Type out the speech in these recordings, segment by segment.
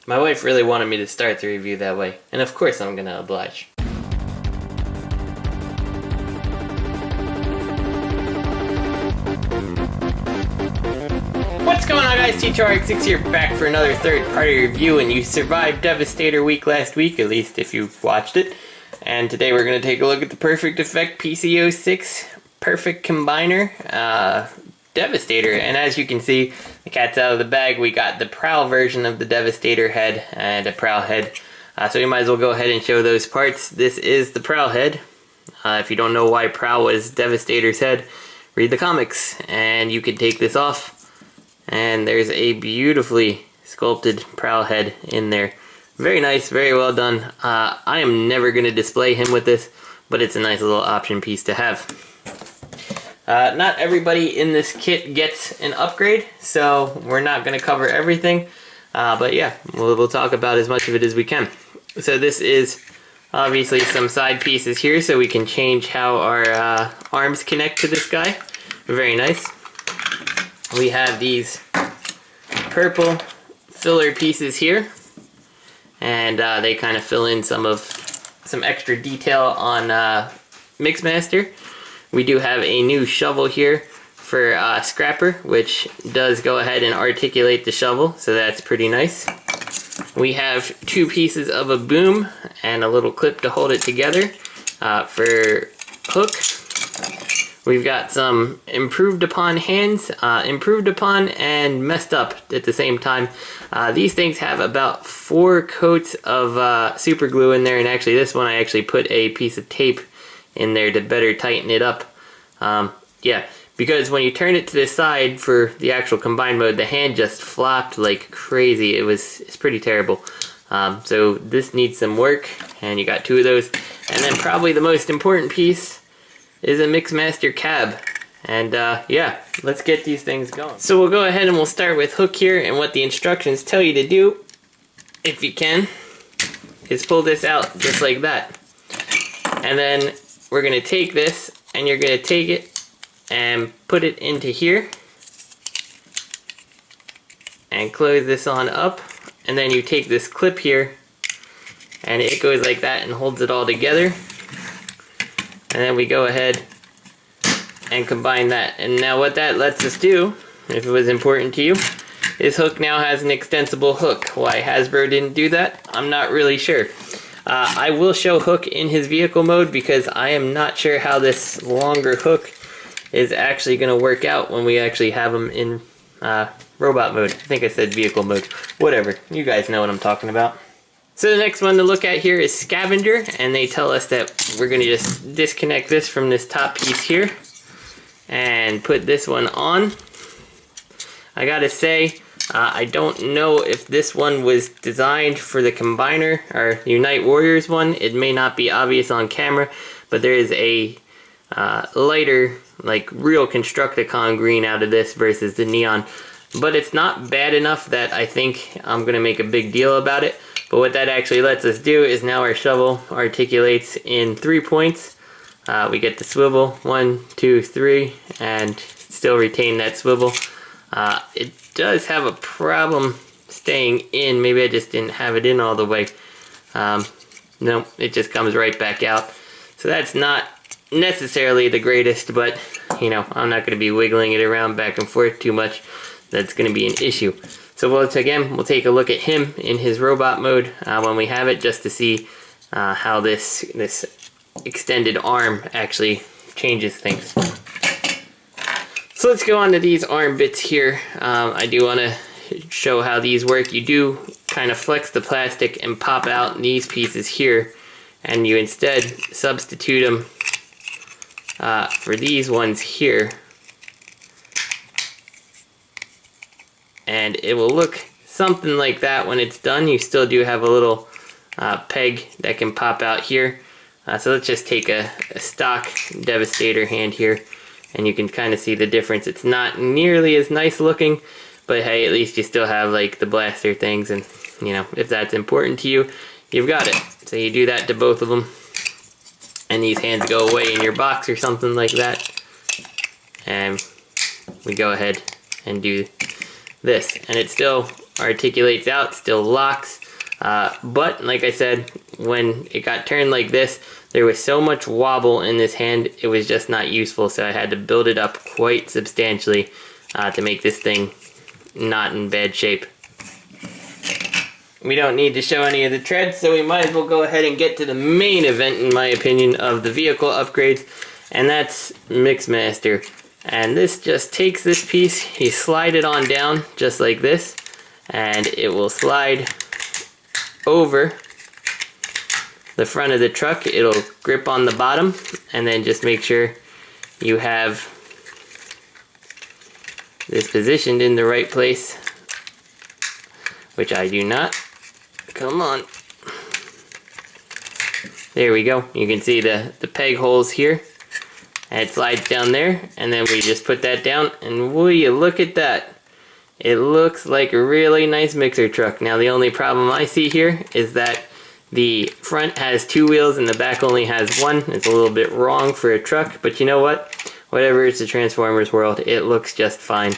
My wife really wanted me to start the review that way, and of course I'm gonna oblige. What's going on, guys? T2RX6 here, back for another third-party review, and you survived Devastator week last week, at least if you watched it. And today we're going to take a look at the Perfect Effect PC-06 Perfect Combiner Devastator. And as you can see, the cat's out of the bag. We got the Prowl version of the Devastator head and a Prowl head. So we might as well go ahead and show those parts. This is the Prowl head. If you don't know why Prowl was Devastator's head, read the comics and you can take this off. And there's a beautifully sculpted Prowl head in there. Very nice, very well done. I am never going to display him with this, but it's a nice little option piece to have. Not everybody in this kit gets an upgrade, so we're not going to cover everything. But yeah, we'll talk about as much of it as we can. So this is obviously some side pieces here, so we can change how our arms connect to this guy. Very nice. We have these purple filler pieces here, and they kind of fill in some extra detail on Mixmaster. We do have a new shovel here for Scrapper, which does go ahead and articulate the shovel, so that's pretty nice. We have two pieces of a boom and a little clip to hold it together for Hook. We've got some improved upon hands, improved upon and messed up at the same time. These things have about 4 coats of super glue in there, and actually this one I actually put a piece of tape in there to better tighten it up. Yeah, because when you turn it to the side for the actual combined mode, the hand just flopped like crazy. It's pretty terrible. So this needs some work, and you got 2 of those. And then probably the most important piece is a Mixmaster cab. And yeah, let's get these things going. So we'll go ahead and we'll start with Hook here, and what the instructions tell you to do, if you can, is pull this out just like that. And then we're going to take this, and you're going to take it and put it into here and close this on up, and then you take this clip here and it goes like that and holds it all together. And then we go ahead and combine that. And now what that lets us do, if it was important to you, is Hook now has an extensible hook. Why Hasbro didn't do that, I'm not really sure. I will show Hook in his vehicle mode because I am not sure how this longer hook is actually going to work out when we actually have him in robot mode. I think I said vehicle mode. Whatever, you guys know what I'm talking about. So the next one to look at here is Scavenger, and they tell us that we're going to just disconnect this from this top piece here and put this one on. I gotta say, I don't know if this one was designed for the Combiner or Unite Warriors one. It may not be obvious on camera, but there is a lighter, like real Constructicon green out of this versus the neon. But it's not bad enough that I think I'm going to make a big deal about it. But what that actually lets us do is now our shovel articulates in 3 points. We get the swivel, 1, 2, 3, and still retain that swivel. It does have a problem staying in. Maybe I just didn't have it in all the way. No, it just comes right back out. So that's not necessarily the greatest, but you know, I'm not going to be wiggling it around back and forth too much. That's going to be an issue. So we'll take a look at him in his robot mode when we have it, just to see how this extended arm actually changes things. So let's go on to these arm bits here. I do want to show how these work. You do kind of flex the plastic and pop out these pieces here, and you instead substitute them for these ones here. And it will look something like that when it's done. You still do have a little peg that can pop out here. So let's just take a stock Devastator hand here, and you can kind of see the difference. It's not nearly as nice looking, but hey, at least you still have like the blaster things, and you know, if that's important to you, you've got it. So you do that to both of them, and these hands go away in your box or something like that, and we go ahead and do this, and it still articulates out, still locks. But like I said, when it got turned like this, there was so much wobble in this hand, it was just not useful, so I had to build it up quite substantially to make this thing not in bad shape. We don't need to show any of the treads, so we might as well go ahead and get to the main event, in my opinion, of the vehicle upgrades, and that's Mixmaster. And this just takes this piece, you slide it on down just like this, and it will slide over the front of the truck. It'll grip on the bottom, and then just make sure you have this positioned in the right place, which I do not. Come on. There we go. You can see the peg holes here. And it slides down there, and then we just put that down, and will you look at that. It looks like a really nice mixer truck. Now the only problem I see here is that the front has 2 wheels and the back only has 1. It's a little bit wrong for a truck, but you know what? Whatever, it's a Transformers world. It looks just fine.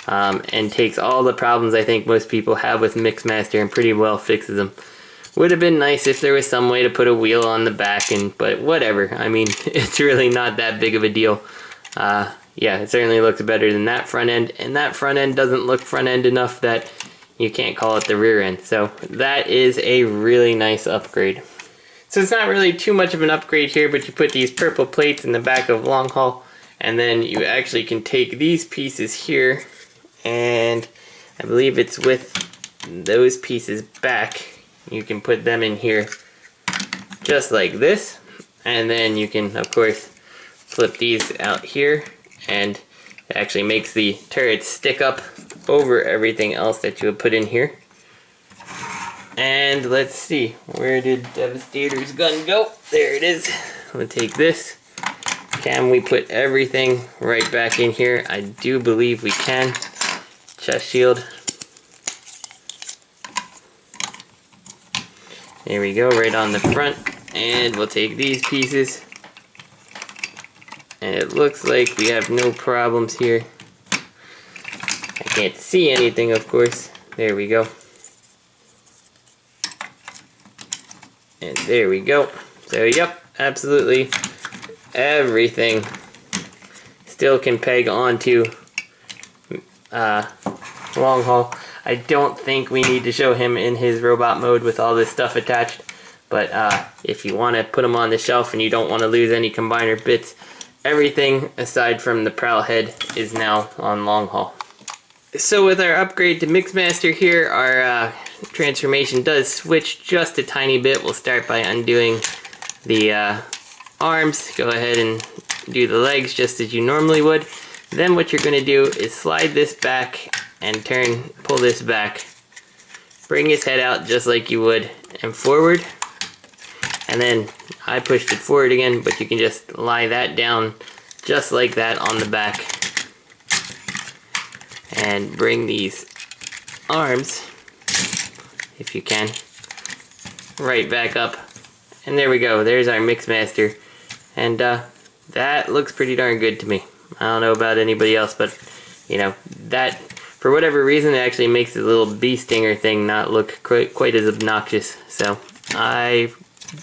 And takes all the problems I think most people have with Mixmaster and pretty well fixes them. Would have been nice if there was some way to put a wheel on the back, but whatever. I mean, it's really not that big of a deal. Yeah, it certainly looks better than that front end, and that front end doesn't look front end enough that you can't call it the rear end. So that is a really nice upgrade. So it's not really too much of an upgrade here, but you put these purple plates in the back of long haul, and then you actually can take these pieces here, and I believe it's with those pieces back. You can put them in here just like this, and then you can of course flip these out here, and it actually makes the turret stick up over everything else that you would put in here. And let's see, where did Devastator's gun go? There it is. We'll take this. Can we put everything right back in here? I do believe we can. Chest shield. There we go, right on the front. And we'll take these pieces. And it looks like we have no problems here. I can't see anything, of course. There we go. And there we go. So, yep, absolutely everything still can peg onto long haul. I don't think we need to show him in his robot mode with all this stuff attached, but if you want to put him on the shelf and you don't want to lose any combiner bits, everything aside from the prowl head is now on long haul. So with our upgrade to Mixmaster here, our transformation does switch just a tiny bit. We'll start by undoing the arms. Go ahead and do the legs just as you normally would. Then what you're going to do is slide this back and pull this back. Bring his head out just like you would, and forward. And then I pushed it forward again, but you can just lie that down just like that on the back. And bring these arms, if you can, right back up. And there we go, there's our Mixmaster. And that looks pretty darn good to me. I don't know about anybody else, but you know, that, for whatever reason, it actually makes the little bee stinger thing not look quite as obnoxious. So I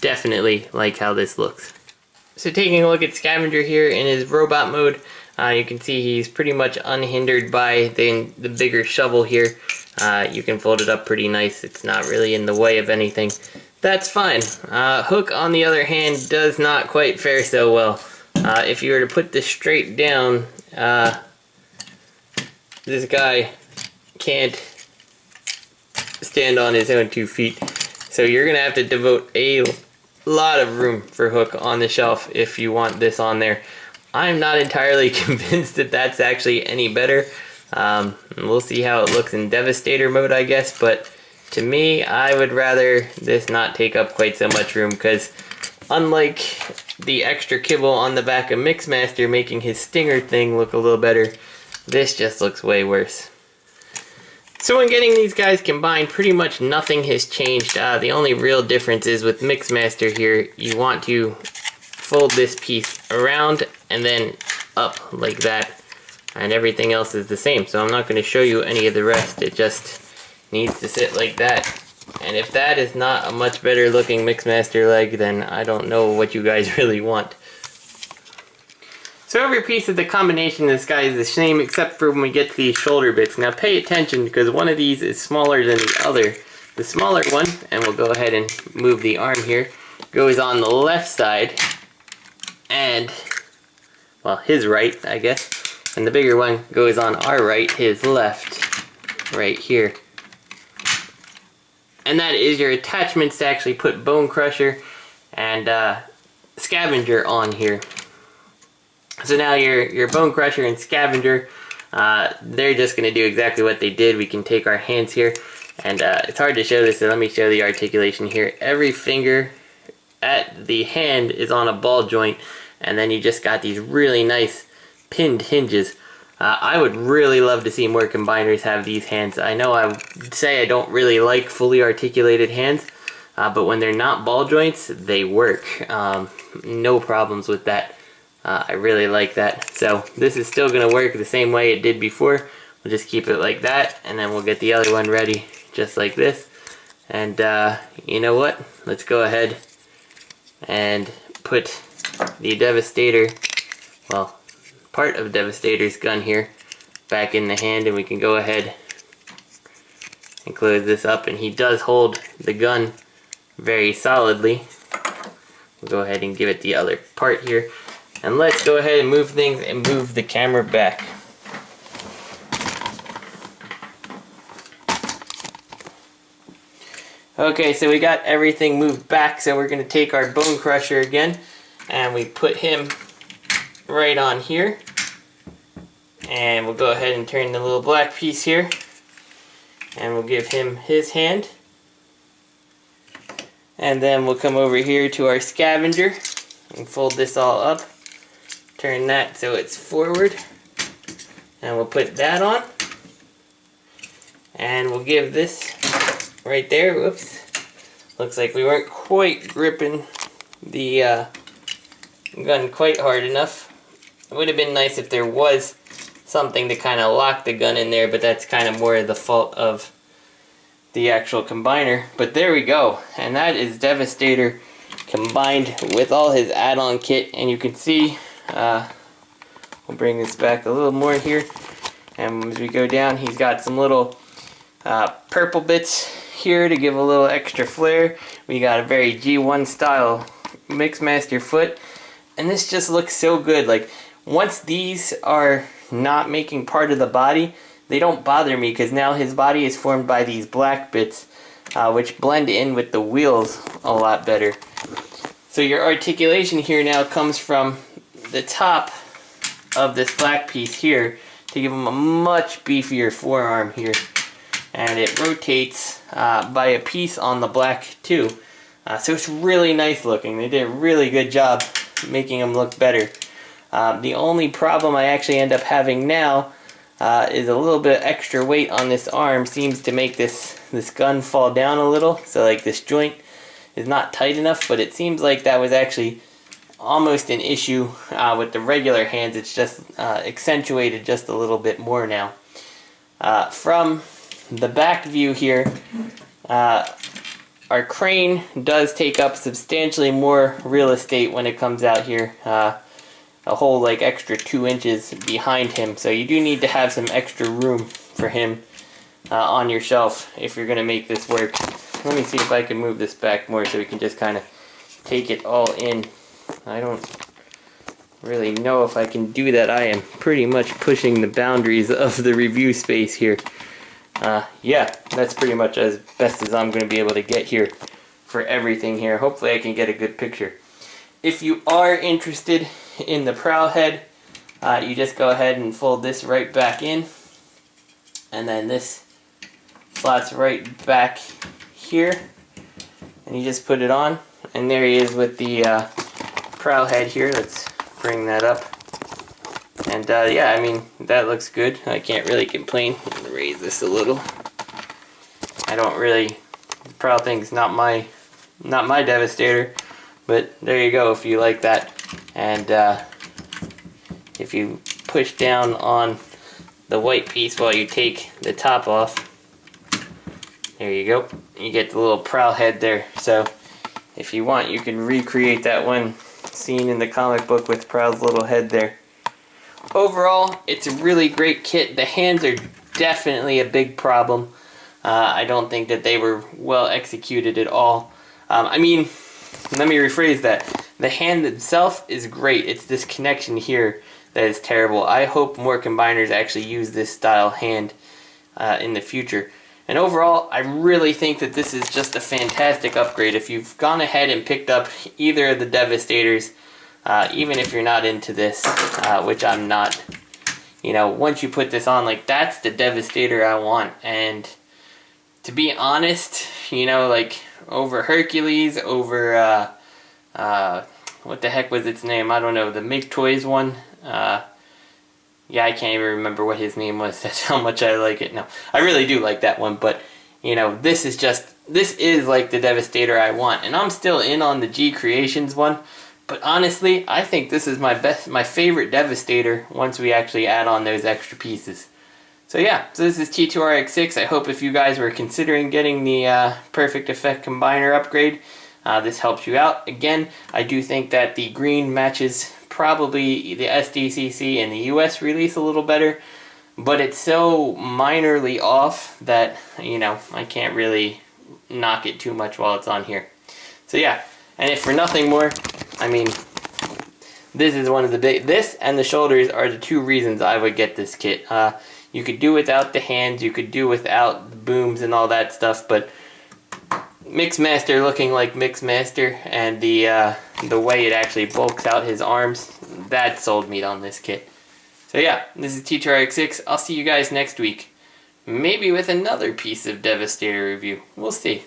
definitely like how this looks. So taking a look at Scavenger here in his robot mode, you can see he's pretty much unhindered by the bigger shovel here. You can fold it up pretty nice. It's not really in the way of anything. That's fine. Hook, on the other hand, does not quite fare so well. If you were to put this straight down, this guy can't stand on his own 2 feet. So you're going to have to devote a lot of room for Hook on the shelf if you want this on there. I'm not entirely convinced that that's actually any better. We'll see how it looks in Devastator mode, I guess, but to me, I would rather this not take up quite so much room, because unlike the extra kibble on the back of Mixmaster making his stinger thing look a little better, this just looks way worse. So when getting these guys combined, pretty much nothing has changed. The only real difference is with Mixmaster here, you want to fold this piece around and then up like that, and everything else is the same. So I'm not going to show you any of the rest. It just needs to sit like that, And if that is not a much better looking Mixmaster leg, then I don't know what you guys really want. So every piece of the combination of this guy is the same except for when we get to these shoulder bits. Now pay attention because one of these is smaller than the other. The smaller one, and we'll go ahead and move the arm here, goes on the left side and, well, his right, I guess. And the bigger one goes on our right, his left, right here. And that is your attachments to actually put Bone Crusher and Scavenger on here. So now your Bone Crusher and Scavenger, they're just going to do exactly what they did. We can take our hands here, and it's hard to show this, so let me show the articulation here. Every finger at the hand is on a ball joint, and then you just got these really nice pinned hinges. I would really love to see more combiners have these hands. I know I say I don't really like fully articulated hands, but when they're not ball joints, they work. No problems with that. I really like that. So this is still going to work the same way it did before. We'll just keep it like that, and then we'll get the other one ready just like this. And you know what? Let's go ahead and put the Devastator, well, part of Devastator's gun here back in the hand, and we can go ahead and close this up, and he does hold the gun very solidly. We'll go ahead and give it the other part here, and let's go ahead and move things and move the camera back. Okay, so we got everything moved back, so we're going to take our Bone Crusher again, and we put him right on here. And we'll go ahead and turn the little black piece here, and we'll give him his hand. And then we'll come over here to our Scavenger and fold this all up. Turn that so it's forward. And we'll put that on. And we'll give this right there. Whoops. Looks like we weren't quite gripping the gun quite hard enough. It would have been nice if there was something to kind of lock the gun in there, but that's kind of more the fault of the actual combiner. But there we go, and that is Devastator combined with all his add-on kit. And you can see, we'll bring this back a little more here, and as we go down, he's got some little purple bits here to give a little extra flair. We got a very G1 style Mixmaster foot, and this just looks so good. Like, once these are not making part of the body, they don't bother me, because now his body is formed by these black bits, which blend in with the wheels a lot better. So your articulation here now comes from the top of this black piece here to give him a much beefier forearm here. And it rotates by a piece on the black too. So it's really nice looking. They did a really good job making him look better. The only problem I actually end up having now is a little bit of extra weight on this arm seems to make this gun fall down a little. So like this joint is not tight enough, but it seems like that was actually almost an issue with the regular hands. It's just accentuated just a little bit more now. From the back view here, our crane does take up substantially more real estate when it comes out here. A whole like extra 2 inches behind him, so you do need to have some extra room for him on your shelf if you're going to make this work. Let me see if I can move this back more so we can just kind of take it all in. I don't really know if I can do that. I am pretty much pushing the boundaries of the review space here. Yeah, that's pretty much as best as I'm going to be able to get here for everything here. Hopefully I can get a good picture. If you are interested in the prow head, you just go ahead and fold this right back in, and then this slots right back here, and you just put it on, and there he is with the prow head here. Let's bring that up, and yeah, I mean, that looks good. I can't really complain. I'm gonna raise this a little. I don't really, the prow thing's not my Devastator, but there you go if you like that. And if you push down on the white piece while you take the top off, There you go. You get the little prowl head there. So if you want, you can recreate that one scene in the comic book with Prowl's little head there. Overall, it's a really great kit. The hands are definitely a big problem. I don't think that they were well executed at all. I mean, let me rephrase that. The hand itself is great. It's this connection here that is terrible. I hope more combiners actually use this style hand in the future. And overall, I really think that this is just a fantastic upgrade. If you've gone ahead and picked up either of the Devastators, even if you're not into this, which I'm not, you know, once you put this on, like, that's the Devastator I want. And to be honest, you know, like, over Hercules, over, what the heck was its name? I don't know, the Make Toys one. Yeah, I can't even remember what his name was. That's how much I like it. No, I really do like that one, but, you know, this is like the Devastator I want. And I'm still in on the G Creations one, but honestly, I think this is my favorite Devastator once we actually add on those extra pieces. So yeah, so this is T2RX6. I hope if you guys were considering getting the Perfect Effect Combiner upgrade, this helps you out. Again, I do think that the green matches probably the SDCC and the US release a little better, but it's so minorly off that, you know, I can't really knock it too much while it's on here. So yeah, and if for nothing more, I mean, this is one of the this and the shoulders are the two reasons I would get this kit. You could do without the hands, you could do without the booms and all that stuff, but Mixmaster looking like Mixmaster and the way it actually bulks out his arms, that sold me on this kit. So yeah, this is T2RX6. I'll see you guys next week. Maybe with another piece of Devastator review. We'll see.